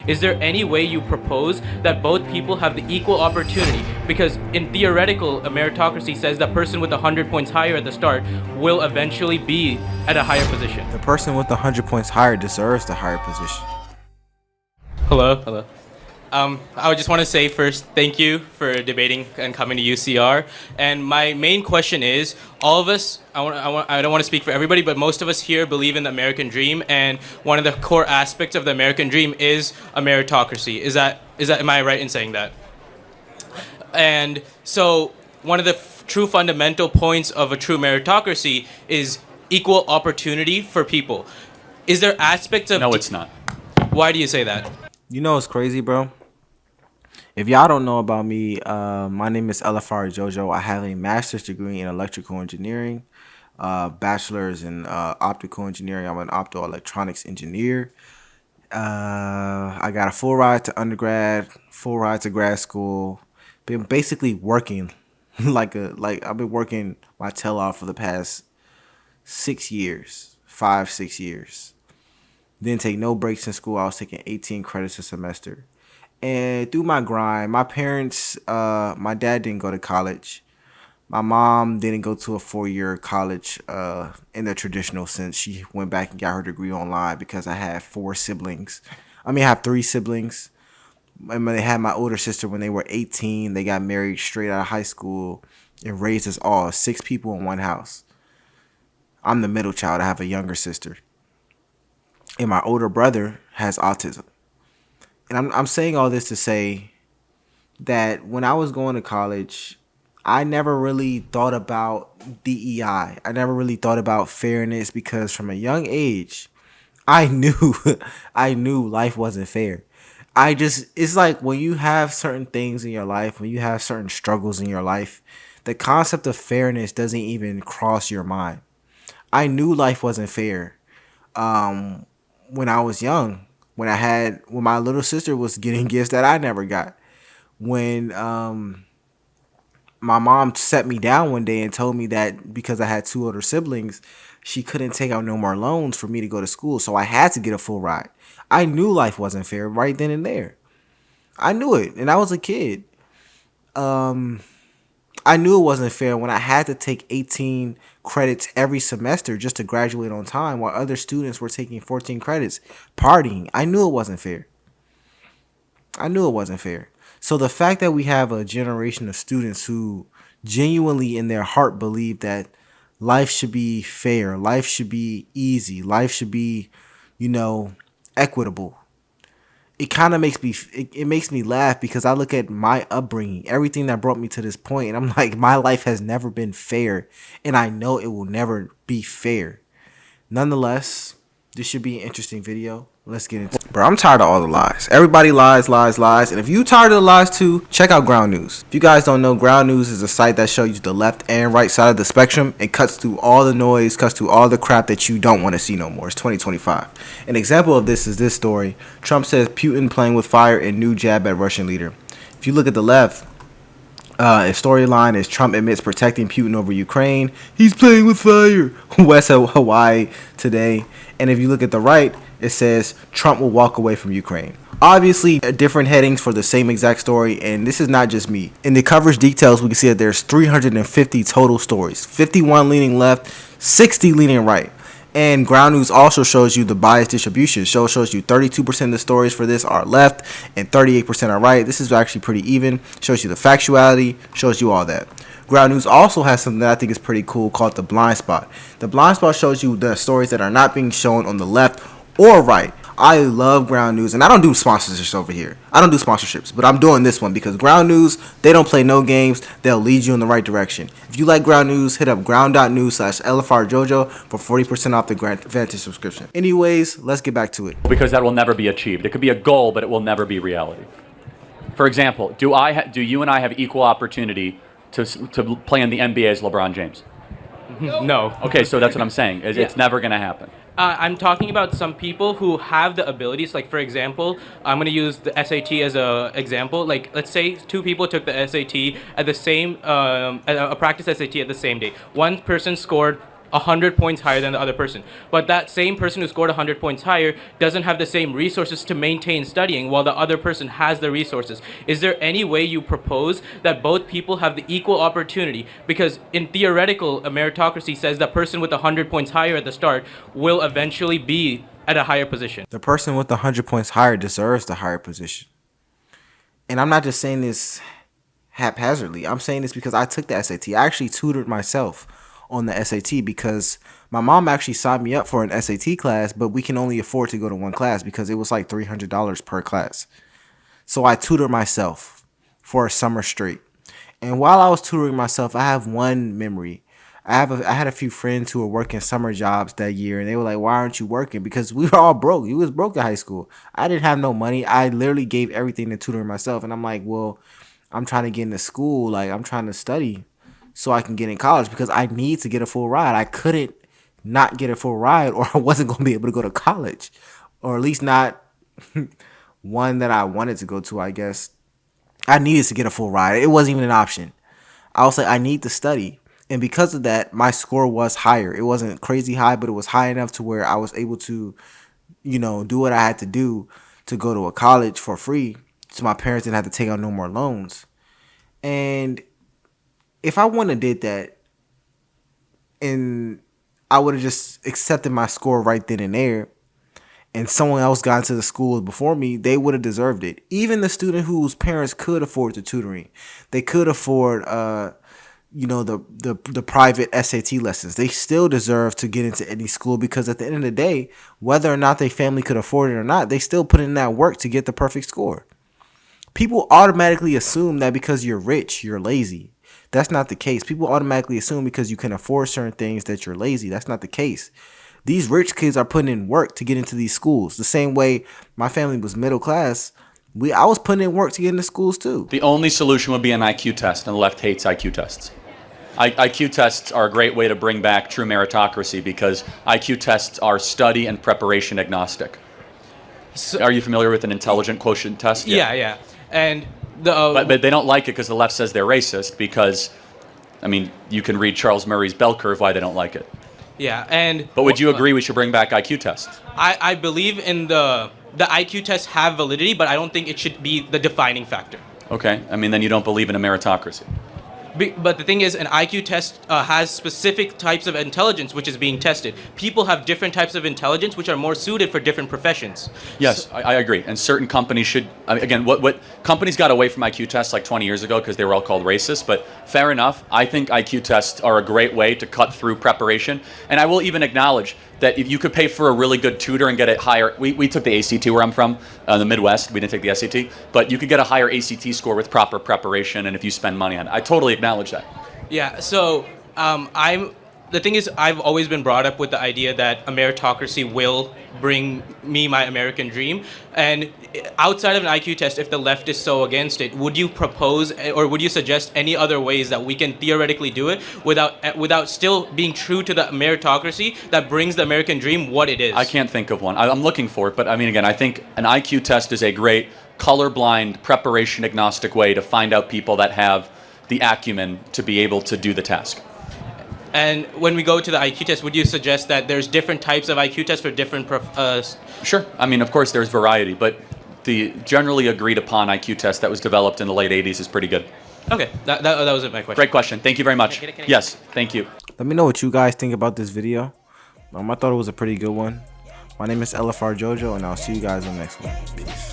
Is there any way you propose that both people have the equal opportunity? Because in theoretical, a meritocracy says that person with 100 points higher at the start will eventually be at a higher position. The person with 100 points higher deserves the higher position. Hello. I just want to say first, thank you for debating and coming to UCR. And my main question is, all of us, I don't want to speak for everybody, but most of us here believe in the American dream, and one of the core aspects of the American dream is a meritocracy. Am I right in saying that? And so one of the true fundamental points of a true meritocracy is equal opportunity for people. Is there aspects of... No, it's not. Why do you say that? You know what's crazy, bro? If y'all don't know about me, my name is Jojo. I have a master's degree in electrical engineering, bachelor's in optical engineering. I'm an optoelectronics engineer. I got a full ride to undergrad, full ride to grad school. Been basically working like I've been working my tail off for the past 6 years, 5-6 years. Didn't take no breaks in school. I was taking 18 credits a semester. And through my grind, my parents, my dad didn't go to college. My mom didn't go to a 4-year college in the traditional sense. She went back and got her degree online because I had 4 siblings. I have 3 siblings. And when they had my older sister when they were 18, they got married straight out of high school and raised us all, 6 people in one house. I'm the middle child. I have a younger sister. And my older brother has autism. And I'm saying all this to say that when I was going to college, I never really thought about DEI. I never really thought about fairness because from a young age, I knew life wasn't fair. It's like when you have certain things in your life, when you have certain struggles in your life, the concept of fairness doesn't even cross your mind. I knew life wasn't fair when I was young. When my little sister was getting gifts that I never got. When my mom set me down one day and told me that because I had 2 older siblings, she couldn't take out no more loans for me to go to school. So I had to get a full ride. I knew life wasn't fair right then and there. I knew it. And I was a kid. I knew it wasn't fair when I had to take 18 credits every semester just to graduate on time while other students were taking 14 credits partying. I knew it wasn't fair. So the fact that we have a generation of students who genuinely in their heart believe that life should be fair, life should be easy, life should be, equitable. It kind of makes me laugh because I look at my upbringing, everything that brought me to this point, and I'm like, my life has never been fair, and I know it will never be fair. Nonetheless, this should be an interesting video. Let's get into it. Bro, I'm tired of all the lies. Everybody lies. And if you tired of the lies too, check out Ground News. If you guys don't know, Ground News is a site that shows you the left and right side of the spectrum. It cuts through all the noise, cuts through all the crap that you don't want to see no more. It's 2025. An example of this is this story. Trump says Putin playing with fire and new jab at Russian leader. If you look at the left, his storyline is Trump admits protecting Putin over Ukraine. He's playing with fire. West Hawaii today. And if you look at the right, it says Trump will walk away from Ukraine. Obviously, different headings for the same exact story, and this is not just me. In the coverage details, we can see that there's 350 total stories, 51 leaning left, 60 leaning right. And Ground News also shows you the bias distribution. Shows you 32% of the stories for this are left and 38% are right. This is actually pretty even. Shows you the factuality, shows you all that. Ground News also has something that I think is pretty cool called the blind spot. The blind spot shows you the stories that are not being shown on the left or right. I love Ground News, and I don't do sponsorships over here. I don't do sponsorships, but I'm doing this one because Ground News, they don't play no games. They'll lead you in the right direction. If you like Ground News, hit up ground.news/LFRJojo for 40% off the Grant Vantage subscription. Anyways, let's get back to it. Because that will never be achieved. It could be a goal, but it will never be reality. For example, do you and I have equal opportunity to play in the NBA as LeBron James? No. Okay, so that's what I'm saying. It's never going to happen. I'm talking about some people who have the abilities. Like, for example, I'm going to use the SAT as an example. Like, let's say 2 people took the SAT at the same, a practice SAT at the same day. One person scored 100 points higher than the other person. But that same person who scored 100 points higher doesn't have the same resources to maintain studying while the other person has the resources. Is there any way you propose that both people have the equal opportunity? Because in theoretical, a meritocracy says that person with 100 points higher at the start will eventually be at a higher position. The person with 100 points higher deserves the higher position. And I'm not just saying this haphazardly. I'm saying this because I took the SAT. I actually tutored myself on the SAT because my mom actually signed me up for an SAT class, but we can only afford to go to one class because it was like $300 per class. So I tutored myself for a summer straight. And while I was tutoring myself, I have one memory. I had a few friends who were working summer jobs that year, and they were like, "Why aren't you working?" Because we were all broke. We was broke in high school. I didn't have no money. I literally gave everything to tutoring myself, and I'm like, "Well, I'm trying to get into school. Like, I'm trying to study so I can get in college because I need to get a full ride. I couldn't not get a full ride, or I wasn't going to be able to go to college, or at least not one that I wanted to go to, I guess. I needed to get a full ride. It wasn't even an option. I was like, I need to study. And because of that, my score was higher. It wasn't crazy high, but it was high enough to where I was able to, do what I had to do to go to a college for free. So my parents didn't have to take out no more loans. And if I wouldn't have did that, and I would have just accepted my score right then and there, and someone else got into the school before me, they would have deserved it. Even the student whose parents could afford the tutoring, they could afford the private SAT lessons, they still deserve to get into any school because at the end of the day, whether or not their family could afford it or not, they still put in that work to get the perfect score. People automatically assume that because you're rich, you're lazy. That's not the case. People automatically assume because you can afford certain things that you're lazy. That's not the case. These rich kids are putting in work to get into these schools. The same way my family was middle class, I was putting in work to get into schools too. The only solution would be an IQ test, and the left hates IQ tests. IQ tests are a great way to bring back true meritocracy because IQ tests are study and preparation agnostic. So, are you familiar with an intelligent quotient test? Yeah. And but they don't like it because the left says they're racist because, you can read Charles Murray's bell curve why they don't like it. Yeah, but would you agree we should bring back IQ tests? I believe in the IQ tests have validity, but I don't think it should be the defining factor. Okay, then you don't believe in a meritocracy. But the thing is, an IQ test has specific types of intelligence which is being tested. People have different types of intelligence which are more suited for different professions. Yes, I agree. And certain companies should, again, what companies got away from IQ tests like 20 years ago because they were all called racist, but fair enough. I think IQ tests are a great way to cut through preparation. And I will even acknowledge that if you could pay for a really good tutor and get it higher, we took the ACT where I'm from, the Midwest, we didn't take the SAT, but you could get a higher ACT score with proper preparation and if you spend money on it. I totally acknowledge that. Yeah, so the thing is, I've always been brought up with the idea that a meritocracy will bring me my American dream. And outside of an IQ test, if the left is so against it, would you propose or would you suggest any other ways that we can theoretically do it without still being true to the meritocracy that brings the American dream what it is? I can't think of one. I'm looking for it, but again, I think an IQ test is a great colorblind, preparation agnostic way to find out people that have the acumen to be able to do the task. And when we go to the IQ test, would you suggest that there's different types of IQ tests for different Sure. Of course, there's variety, but the generally agreed upon IQ test that was developed in the late 80s is pretty good. Okay, that was my question. Great question. Thank you very much. Yes, thank you. Let me know what you guys think about this video. I thought it was a pretty good one. My name is LFR Jojo, and I'll see you guys in the next one. Peace.